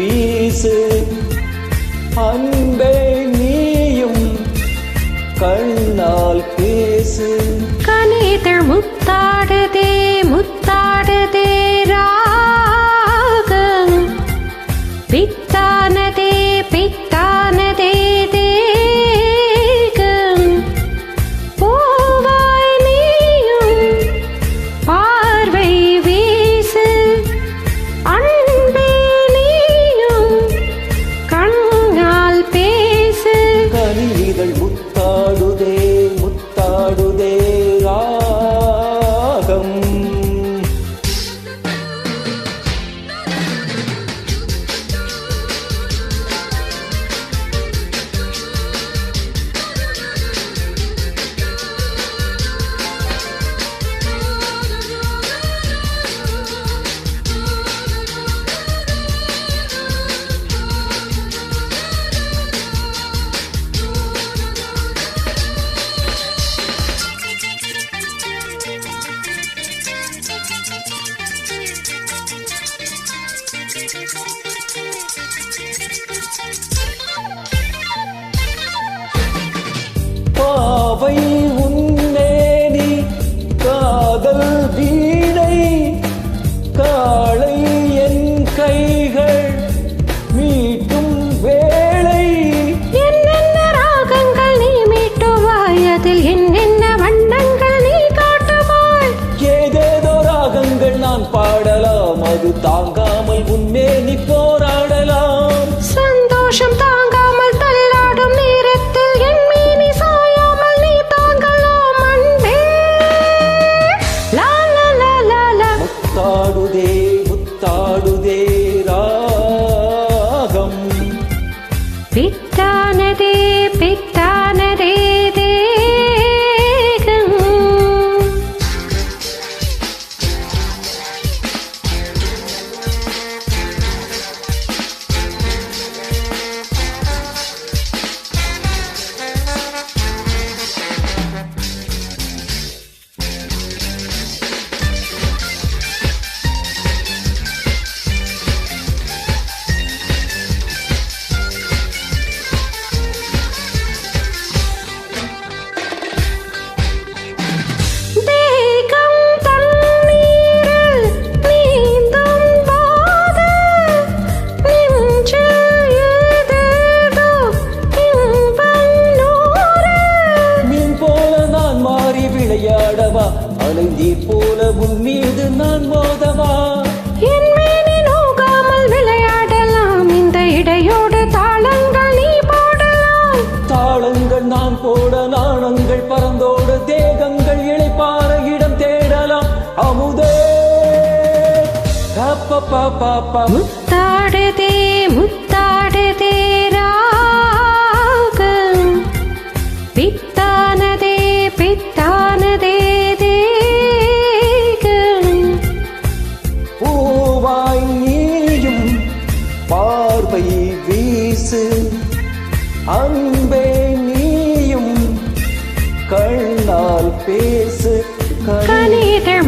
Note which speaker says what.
Speaker 1: வீசு அன்பே நீயும் கண்ணால் பேசு.
Speaker 2: கனிதழ் முத்தாடுதே முத்தாடுதே ராகம் பித்தானதே பித்தானதே தேகம் பூவாய் நீயும் பார்வை வீசு அன்பே நீயும் கண்ணால் பேசு.
Speaker 1: கனிதழ் முத்தாடுதே முத்தாடுதே ராகம். பாவை உன்னேனி காதல் வீணை காளை என் கைகள் மீட்டும் வேளை.
Speaker 2: என்னென்ன ராகங்கள் நீ மீட்டுவாய் அதில் என்னென்ன வண்ணங்கள் நீ காட்டுவாய்.
Speaker 1: ஏதேதோ ராகங்கள் நான் பாடலாம் அது தாங்காமல் உன்னேனி போராடலாம்.
Speaker 2: சந்தோஷம் தாங்காமல் தள்ளாடும் நேரத்தில் என் மீனி சாயாமல் நீ தாங்கலாம் அன்பே. லா லா லா லா லா.
Speaker 1: முத்தாடுதே முத்தாடுதே ராகம்
Speaker 2: பித்தானதே பித்தானதே தேகம். தேகம் தண்ணீரில் நீந்தும் போது நெஞ்சில் ஏதேதோ இன்பம் நூறு.
Speaker 1: மீன் போல நான் மாறி விளையாடவா அலை நீர் போல உன் மீது நான் மோதவா.
Speaker 2: என் மேனி நோகாமல் விளையாடலாம் இந்த இடையோடு தாளங்கள் நீ போடலாம்.
Speaker 1: தாளங்கள் நான் போட நாணங்கள் பறந்தோட தேகங்கள் இளைப்பாற இடம் தேடலாம். அமுதே பாப்பா
Speaker 2: முத்தாடுதே முத்தாடுதே ராகம் பித்தானதே பித்தானதே தேகம்
Speaker 1: பூவாய் நீயும் பார்வை வீசு அன்பே நீயும் கண்ணால் பேசு.
Speaker 2: கனிதழ்